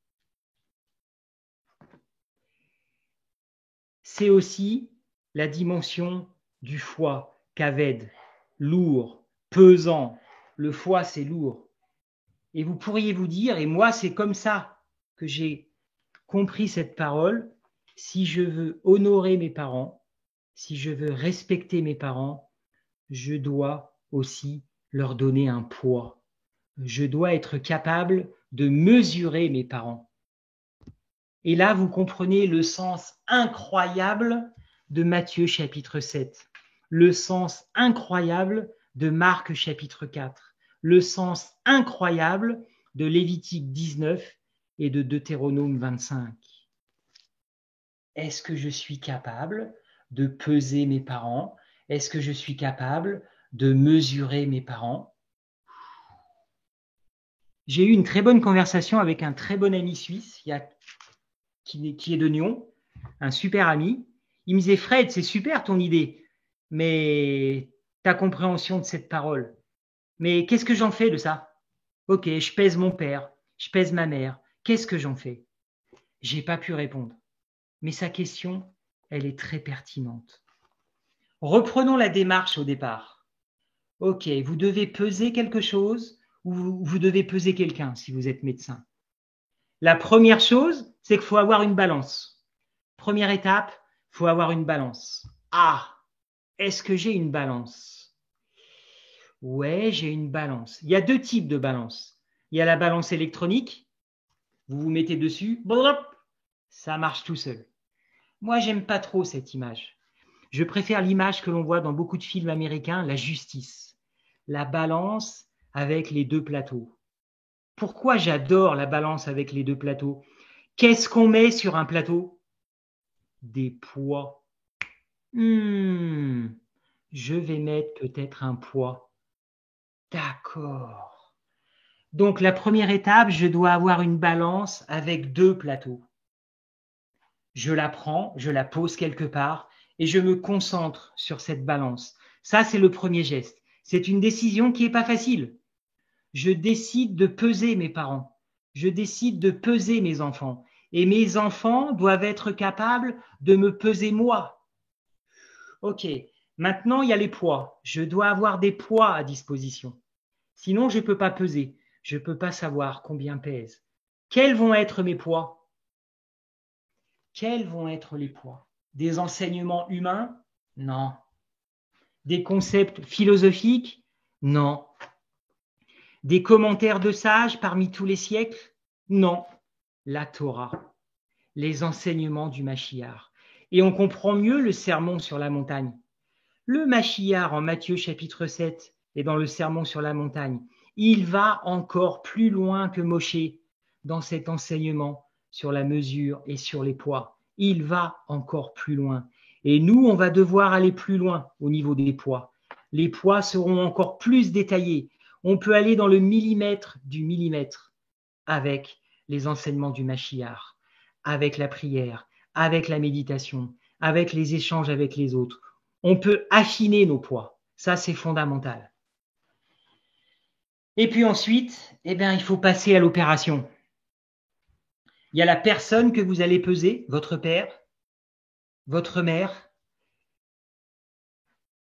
Speaker 1: C'est aussi la dimension du foie, kaved, lourd, pesant. Le foie, c'est lourd. Et vous pourriez vous dire, et moi, c'est comme ça que j'ai compris cette parole, si je veux honorer mes parents, si je veux respecter mes parents, je dois aussi leur donner un poids. Je dois être capable de mesurer mes parents. Et là, vous comprenez le sens incroyable de Matthieu chapitre 7, le sens incroyable de Marc chapitre 4, le sens incroyable de Lévitique 19 et de Deutéronome 25. Est-ce que je suis capable de peser mes parents? Est-ce que je suis capable de mesurer mes parents? J'ai eu une très bonne conversation avec un très bon ami suisse qui est de Nyon, un super ami. Il me disait, Fred, c'est super ton idée, mais ta compréhension de cette parole. Mais qu'est-ce que j'en fais de ça? Ok, je pèse mon père, je pèse ma mère. Qu'est-ce que j'en fais? J'ai pas pu répondre. Mais sa question, elle est très pertinente. Reprenons la démarche au départ. Ok, vous devez peser quelque chose ou vous devez peser quelqu'un si vous êtes médecin. La première chose, c'est qu'il faut avoir une balance. Première étape, il faut avoir une balance. Ah, est-ce que j'ai une balance? Ouais, j'ai une balance. Il y a 2 types de balance. Il y a la balance électronique, vous vous mettez dessus, ça marche tout seul. Moi, j'aime pas trop cette image. Je préfère l'image que l'on voit dans beaucoup de films américains, la justice. La balance avec les 2 plateaux. Pourquoi j'adore la balance avec les 2 plateaux? Qu'est-ce qu'on met sur un plateau? Des poids. Je vais mettre peut-être un poids. D'accord. Donc la première étape, je dois avoir une balance avec 2 plateaux. Je la prends, je la pose quelque part et je me concentre sur cette balance. Ça, c'est le premier geste. C'est une décision qui n'est pas facile. Je décide de peser mes parents. Je décide de peser mes enfants. Et mes enfants doivent être capables de me peser moi. Ok, maintenant il y a les poids. Je dois avoir des poids à disposition. Sinon, je ne peux pas peser. Je ne peux pas savoir combien pèse. Quels vont être mes poids? Quels vont être les poids? Des enseignements humains? Non. Des concepts philosophiques? Non. Des commentaires de sages parmi tous les siècles? Non. La Torah, les enseignements du Mashiach. Et on comprend mieux le sermon sur la montagne. Le Mashiach en Matthieu chapitre 7 et dans le sermon sur la montagne, il va encore plus loin que Moshe dans cet enseignement sur la mesure et sur les poids. Il va encore plus loin. Et nous, on va devoir aller plus loin au niveau des poids. Les poids seront encore plus détaillés. On peut aller dans le millimètre du millimètre avec les enseignements du Mashiach, avec la prière, avec la méditation, avec les échanges avec les autres. On peut affiner nos poids. Ça, c'est fondamental. Et puis ensuite, il faut passer à l'opération. Il y a la personne que vous allez peser, votre père, votre mère,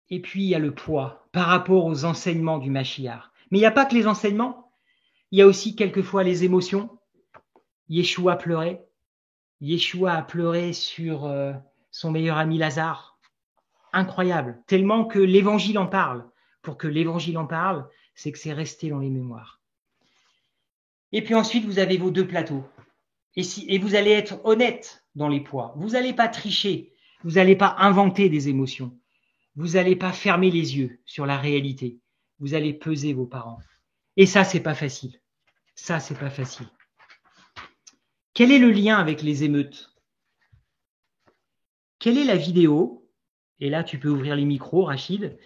Speaker 1: et puis il y a le poids par rapport aux enseignements du Mashiach. Mais il n'y a pas que les enseignements, il y a aussi quelquefois les émotions. Yeshua pleurait. Yeshua a pleuré sur son meilleur ami Lazare. Incroyable, tellement que l'évangile en parle. Pour que l'évangile en parle, c'est que c'est resté dans les mémoires. Et puis ensuite, vous avez vos 2 plateaux. Et vous allez être honnête dans les poids. Vous n'allez pas tricher. Vous n'allez pas inventer des émotions. Vous n'allez pas fermer les yeux sur la réalité. vous allez peser vos parents. Et ça, c'est pas facile. Ça, c'est pas facile. Quel est le lien avec les émeutes? Quelle est la vidéo? Et là, tu peux ouvrir les micros, Rachid.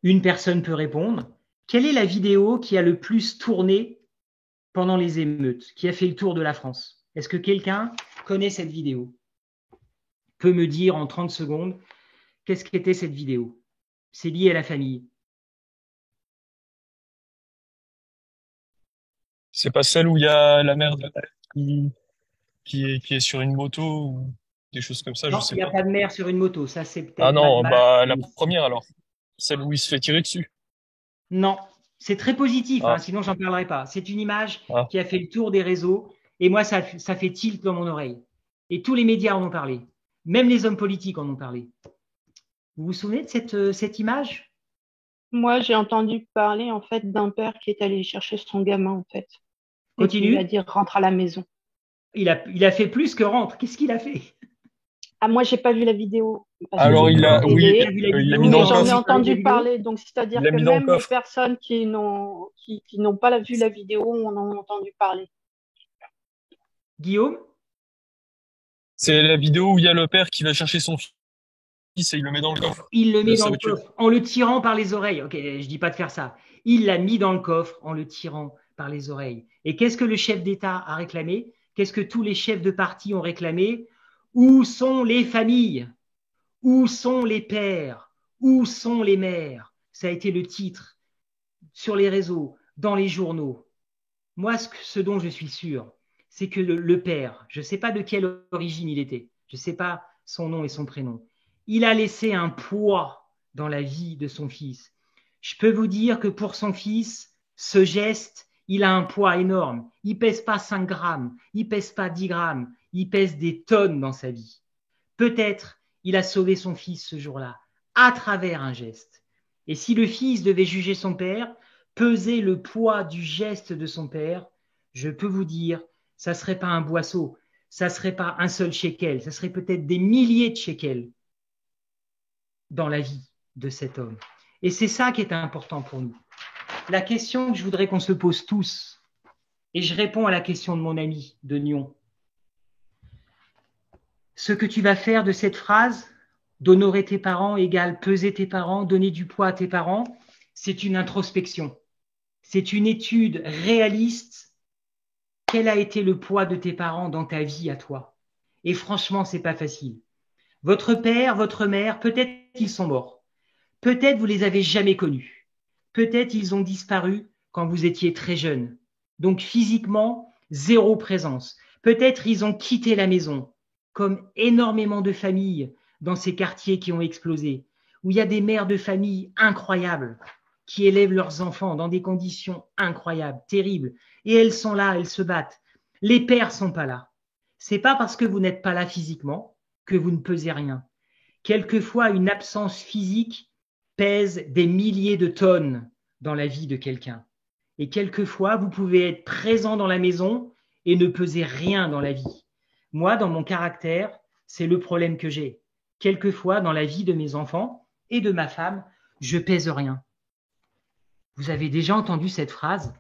Speaker 1: Une personne peut répondre. Quelle est la vidéo qui a le plus tourné pendant les émeutes, qui a fait le tour de la France? Est-ce que quelqu'un connaît cette vidéo? Peut me dire en 30 secondes qu'est-ce qu'était cette vidéo? C'est lié à la famille.
Speaker 2: C'est pas celle où il y a la mère qui est sur une moto ou des choses comme ça, je
Speaker 1: Non, il
Speaker 2: sais
Speaker 1: n'y a
Speaker 2: pas.
Speaker 1: pas de mère sur une moto. Ça, c'est
Speaker 2: Ah
Speaker 1: peut-être Mad
Speaker 2: non,
Speaker 1: Max.
Speaker 2: bah la première alors. Celle où il se fait tirer dessus.
Speaker 1: Non, c'est très positif, hein,
Speaker 2: Ah,
Speaker 1: sinon j'en parlerai pas. C'est une image
Speaker 2: ah.
Speaker 1: qui a fait le tour des réseaux et moi, ça fait tilt dans mon oreille. Et tous les médias en ont parlé. Même les hommes politiques en ont parlé. Vous vous souvenez de cette image?
Speaker 3: Moi, j'ai entendu parler en fait d'un père qui est allé chercher son gamin en fait et qui lui a
Speaker 1: Continue.
Speaker 3: dit rentre à la maison.
Speaker 1: Il a fait plus que rentre. Qu'est-ce qu'il a fait?
Speaker 3: Ah, moi, j'ai pas vu la vidéo parce que
Speaker 2: Alors
Speaker 3: j'ai
Speaker 2: il
Speaker 3: vu la
Speaker 2: a,
Speaker 1: Comment vous n'avez
Speaker 2: oui,
Speaker 1: pas
Speaker 3: télé,
Speaker 1: vu la
Speaker 2: il l'a
Speaker 1: vidéo,
Speaker 2: mis
Speaker 1: mais
Speaker 2: dans
Speaker 3: mais
Speaker 2: le
Speaker 1: j'ai
Speaker 3: j'en ai
Speaker 1: entendu
Speaker 2: coffre.
Speaker 1: parler de la
Speaker 3: entendu
Speaker 1: vidéo?
Speaker 3: parler. Donc,
Speaker 2: Il
Speaker 3: c'est-à-dire
Speaker 2: l'a
Speaker 3: que
Speaker 2: mis dans le
Speaker 3: même les
Speaker 2: coffre.
Speaker 3: personnes qui n'ont pas vu la vidéo en ont entendu parler.
Speaker 1: Guillaume?
Speaker 2: C'est la vidéo où il y a le père qui va chercher son fils et il le met dans le coffre
Speaker 1: Il le
Speaker 2: de
Speaker 1: met
Speaker 2: sa
Speaker 1: dans le
Speaker 2: voiture.
Speaker 1: coffre en le tirant par les oreilles. Ok, je dis pas de faire ça. Il l'a mis dans le coffre en le tirant par les oreilles. Et qu'est-ce que le chef d'État a réclamé? Qu'est-ce que tous les chefs de parti ont réclamé? Où sont les familles? Où sont les pères? Où sont les mères? Ça a été le titre sur les réseaux, dans les journaux. Moi, ce dont je suis sûr, c'est que le père, je ne sais pas de quelle origine il était, je ne sais pas son nom et son prénom, il a laissé un poids dans la vie de son fils. Je peux vous dire que pour son fils, ce geste, il a un poids énorme. Il pèse pas 5 grammes, il pèse pas 10 grammes, il pèse des tonnes dans sa vie. Peut-être il a sauvé son fils ce jour-là, à travers un geste. Et si le fils devait juger son père, peser le poids du geste de son père, je peux vous dire, ça ne serait pas un boisseau, ça ne serait pas un seul shekel, ça serait peut-être des milliers de shekels dans la vie de cet homme. Et c'est ça qui est important pour nous. La question que je voudrais qu'on se pose tous, et je réponds à la question de mon ami de Nyon, ce que tu vas faire de cette phrase, d'honorer tes parents égale peser tes parents, donner du poids à tes parents, c'est une introspection. C'est une étude réaliste. Quel a été le poids de tes parents dans ta vie à toi? Et franchement, c'est pas facile. Votre père, votre mère, peut-être qu'ils sont morts. Peut-être vous les avez jamais connus. Peut-être ils ont disparu quand vous étiez très jeune. Donc physiquement, zéro présence. Peut-être ils ont quitté la maison, comme énormément de familles dans ces quartiers qui ont explosé, où il y a des mères de famille incroyables qui élèvent leurs enfants dans des conditions incroyables, terribles, et elles sont là, elles se battent. Les pères sont pas là. C'est pas parce que vous n'êtes pas là physiquement que vous ne pesez rien. Quelquefois, une absence physique pèse des milliers de tonnes dans la vie de quelqu'un. Et quelquefois, vous pouvez être présent dans la maison et ne peser rien dans la vie. Moi, dans mon caractère, c'est le problème que j'ai. Quelquefois, dans la vie de mes enfants et de ma femme, je pèse rien. Vous avez déjà entendu cette phrase?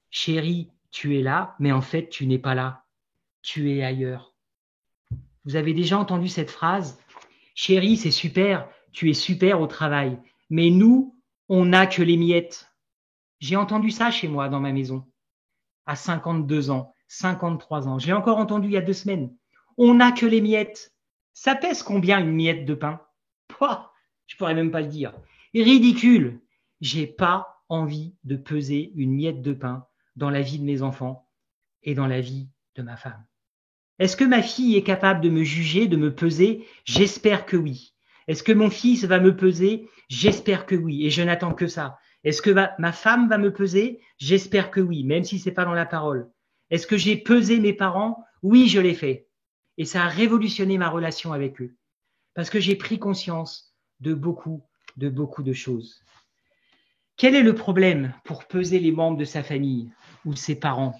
Speaker 1: Chérie, tu es là, mais en fait, tu n'es pas là. Tu es ailleurs. Vous avez déjà entendu cette phrase? Chérie, c'est super, tu es super au travail, mais nous, on n'a que les miettes. J'ai entendu ça chez moi dans ma maison, à 52 ans, 53 ans. J'ai encore entendu il y a 2 semaines. On n'a que les miettes. Ça pèse combien une miette de pain? Pouah, je pourrais même pas le dire. Ridicule. J'ai pas envie de peser une miette de pain dans la vie de mes enfants et dans la vie de ma femme. Est-ce que ma fille est capable de me juger, de me peser? J'espère que oui. Est-ce que mon fils va me peser? J'espère que oui. Et je n'attends que ça. Est-ce que ma femme va me peser? J'espère que oui, même si c'est pas dans la parole. Est-ce que j'ai pesé mes parents? Oui, je l'ai fait. Et ça a révolutionné ma relation avec eux. Parce que j'ai pris conscience de beaucoup de choses. Quel est le problème pour peser les membres de sa famille ou ses parents?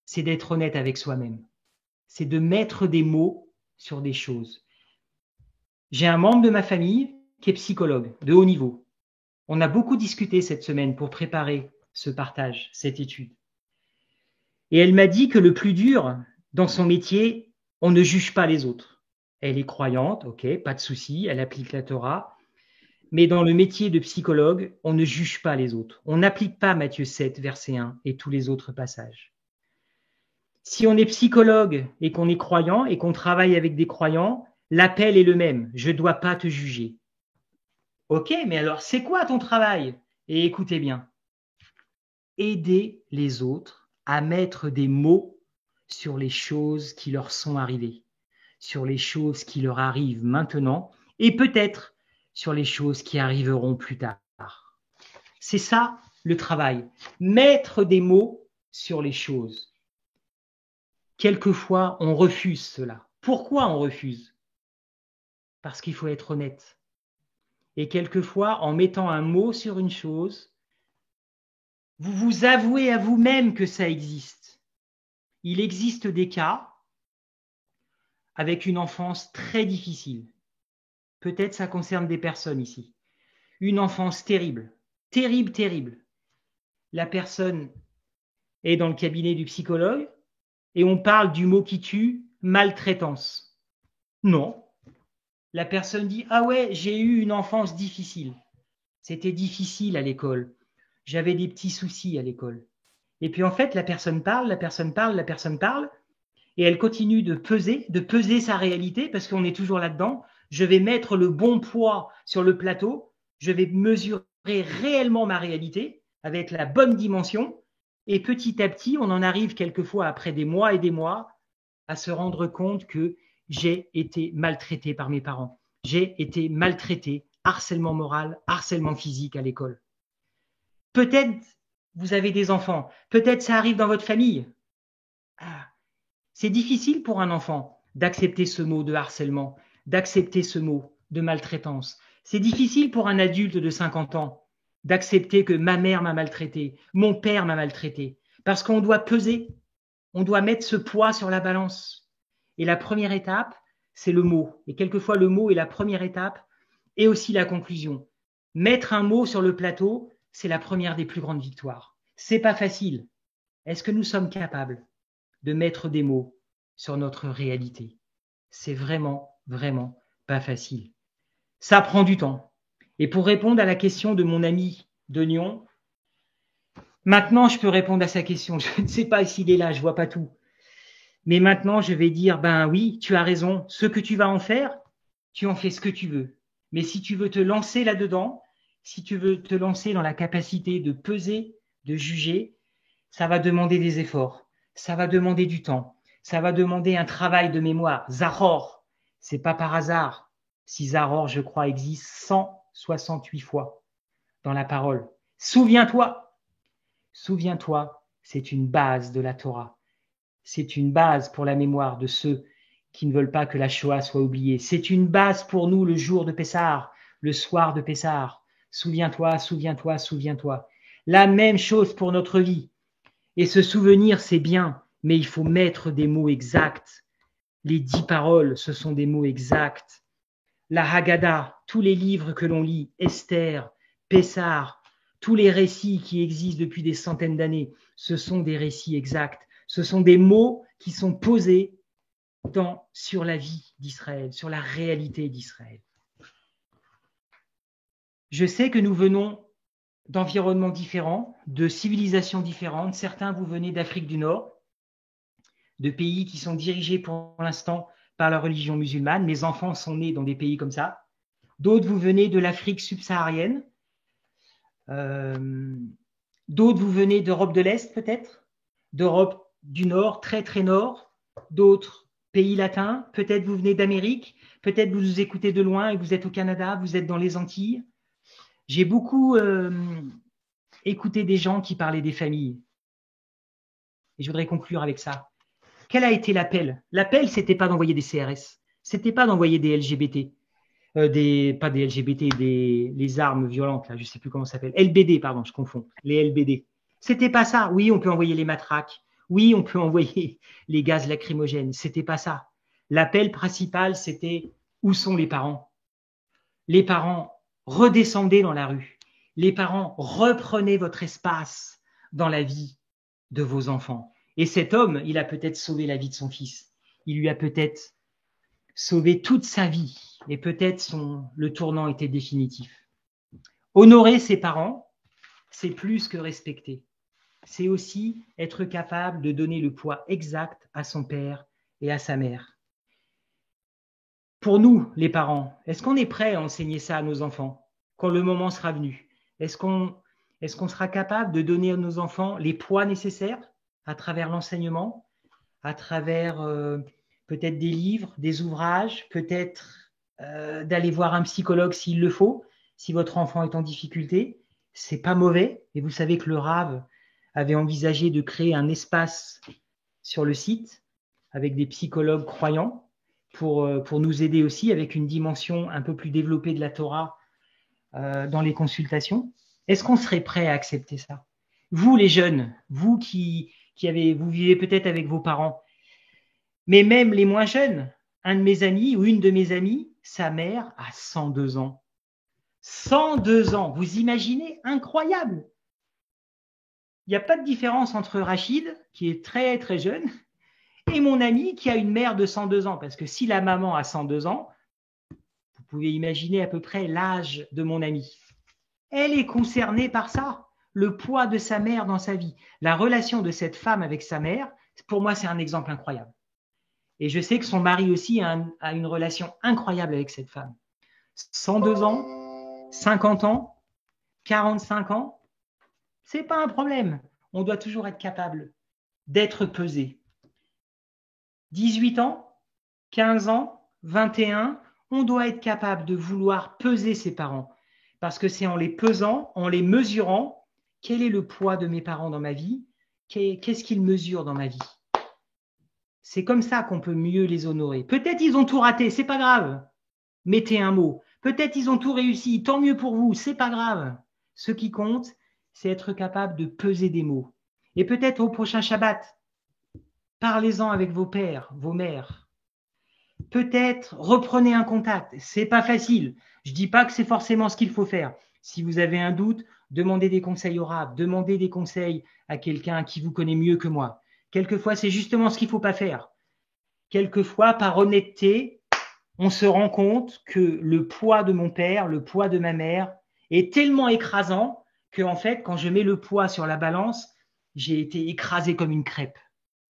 Speaker 1: C'est d'être honnête avec soi-même. C'est de mettre des mots sur des choses. J'ai un membre de ma famille qui est psychologue de haut niveau. On a beaucoup discuté cette semaine pour préparer ce partage, cette étude. Et elle m'a dit que le plus dur dans son métier, on ne juge pas les autres. Elle est croyante, ok, pas de souci, elle applique la Torah. Mais dans le métier de psychologue, on ne juge pas les autres. On n'applique pas Matthieu 7, verset 1 et tous les autres passages. Si on est psychologue et qu'on est croyant et qu'on travaille avec des croyants, l'appel est le même. Je ne dois pas te juger. Ok, mais alors c'est quoi ton travail? Et écoutez bien. Aider les autres à mettre des mots sur les choses qui leur sont arrivées, sur les choses qui leur arrivent maintenant et peut-être sur les choses qui arriveront plus tard. C'est ça le travail, mettre des mots sur les choses. Quelquefois, on refuse cela. Pourquoi on refuse? Parce qu'il faut être honnête. Et quelquefois, en mettant un mot sur une chose, vous vous avouez à vous-même que ça existe. Il existe des cas avec une enfance très difficile. Peut-être ça concerne des personnes ici. Une enfance terrible, terrible, terrible. La personne est dans le cabinet du psychologue et on parle du mot qui tue, maltraitance. Non. La personne dit « Ah ouais, j'ai eu une enfance difficile. C'était difficile à l'école. J'avais des petits soucis à l'école. » Et puis en fait, la personne parle, et elle continue de peser sa réalité parce qu'on est toujours là-dedans. Je vais mettre le bon poids sur le plateau, je vais mesurer réellement ma réalité avec la bonne dimension, et petit à petit, on en arrive quelquefois après des mois et des mois à se rendre compte que j'ai été maltraité par mes parents. J'ai été maltraité, harcèlement moral, harcèlement physique à l'école. Peut-être vous avez des enfants, peut-être ça arrive dans votre famille. Ah, c'est difficile pour un enfant d'accepter ce mot de harcèlement, d'accepter ce mot de maltraitance. C'est difficile pour un adulte de 50 ans d'accepter que ma mère m'a maltraité, mon père m'a maltraité, parce qu'on doit peser, on doit mettre ce poids sur la balance. Et la première étape, c'est le mot. Et quelquefois, le mot est la première étape et aussi la conclusion. Mettre un mot sur le plateau, c'est la première des plus grandes victoires. C'est pas facile. Est-ce que nous sommes capables de mettre des mots sur notre réalité? C'est vraiment, vraiment pas facile. Ça prend du temps. Et pour répondre à la question de mon ami de Nyon, maintenant je peux répondre à sa question. Je ne sais pas s'il est là, je vois pas tout. Mais maintenant, je vais dire, ben oui, tu as raison. Ce que tu vas en faire, tu en fais ce que tu veux. Mais si tu veux te lancer là-dedans, si tu veux te lancer dans la capacité de peser, de juger, ça va demander des efforts. Ça va demander du temps. Ça va demander un travail de mémoire. Zahor, c'est pas par hasard. Si Zahor, je crois, existe 168 fois dans la parole. Souviens-toi. Souviens-toi, c'est une base de la Torah. C'est une base pour la mémoire de ceux qui ne veulent pas que la Shoah soit oubliée. C'est une base pour nous le jour de Pessah, le soir de Pessah. Souviens-toi, souviens-toi, souviens-toi. La même chose pour notre vie. Et se souvenir, c'est bien, mais il faut mettre des mots exacts. Les 10 paroles, ce sont des mots exacts. La Haggadah, tous les livres que l'on lit, Esther, Pessah, tous les récits qui existent depuis des centaines d'années, ce sont des récits exacts. Ce sont des mots qui sont posés sur la vie d'Israël, sur la réalité d'Israël. Je sais que nous venons d'environnements différents, de civilisations différentes. Certains, vous venez d'Afrique du Nord, de pays qui sont dirigés pour l'instant par la religion musulmane. Mes enfants sont nés dans des pays comme ça. D'autres, vous venez de l'Afrique subsaharienne. D'autres, vous venez d'Europe de l'Est, peut-être, d'Europe du Nord, très très Nord. D'autres, pays latins. Peut-être vous venez d'Amérique. Peut-être vous nous écoutez de loin et vous êtes au Canada, vous êtes dans les Antilles. J'ai beaucoup écouté des gens qui parlaient des familles. Et je voudrais conclure avec ça. Quel a été l'appel? L'appel, c'était pas d'envoyer des CRS. C'était pas d'envoyer des LGBT. Pas des LGBT, les armes violentes, là, je sais plus comment ça s'appelle. LBD, pardon, je confonds. Les LBD. C'était pas ça. Oui, on peut envoyer les matraques. Oui, on peut envoyer les gaz lacrymogènes. C'était pas ça. L'appel principal, c'était où sont les parents? Les parents redescendaient dans la rue. Les parents, reprenez votre espace dans la vie de vos enfants. Et cet homme, il a peut-être sauvé la vie de son fils. Il lui a peut-être sauvé toute sa vie. Et peut-être le tournant était définitif. Honorer ses parents, c'est plus que respecter. C'est aussi être capable de donner le poids exact à son père et à sa mère. Pour nous, les parents, est-ce qu'on est prêt à enseigner ça à nos enfants quand le moment sera venu? Est-ce qu'on sera capable de donner à nos enfants les poids nécessaires à travers l'enseignement, à travers peut-être des livres, des ouvrages, peut-être d'aller voir un psychologue s'il le faut, si votre enfant est en difficulté? C'est pas mauvais. Et vous savez que le Rav avait envisagé de créer un espace sur le site avec des psychologues croyants pour nous aider aussi avec une dimension un peu plus développée de la Torah dans les consultations. Est-ce qu'on serait prêt à accepter ça? Vous, les jeunes, vous vous vivez peut-être avec vos parents, mais même les moins jeunes, un de mes amis ou une de mes amies, sa mère a 102 ans. 102 ans, vous imaginez? Incroyable! Il n'y a pas de différence entre Rachid, qui est très très jeune, et mon ami qui a une mère de 102 ans. Parce que si la maman a 102 ans, vous pouvez imaginer à peu près l'âge de mon ami. Elle est concernée par ça, le poids de sa mère dans sa vie. La relation de cette femme avec sa mère, pour moi, c'est un exemple incroyable. Et je sais que son mari aussi a une relation incroyable avec cette femme. 102 ans, 50 ans, 45 ans, c'est pas un problème. On doit toujours être capable d'être pesé. 18 ans, 15 ans, 21, on doit être capable de vouloir peser ses parents. Parce que c'est en les pesant, en les mesurant, quel est le poids de mes parents dans ma vie? Qu'est-ce qu'ils mesurent dans ma vie? C'est comme ça qu'on peut mieux les honorer. Peut-être ils ont tout raté, c'est pas grave. Mettez un mot. Peut-être ils ont tout réussi, tant mieux pour vous, c'est pas grave. Ce qui compte, c'est être capable de peser des mots. Et peut-être au prochain Shabbat, parlez-en avec vos pères, vos mères. Peut-être reprenez un contact. C'est pas facile. Je dis pas que c'est forcément ce qu'il faut faire. Si vous avez un doute, demandez des conseils au Rav, demandez des conseils à quelqu'un qui vous connaît mieux que moi. Quelquefois, c'est justement ce qu'il faut pas faire. Quelquefois, par honnêteté, on se rend compte que le poids de mon père, le poids de ma mère est tellement écrasant que, en fait, quand je mets le poids sur la balance, j'ai été écrasé comme une crêpe.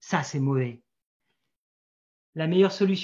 Speaker 1: Ça, c'est mauvais. La meilleure solution,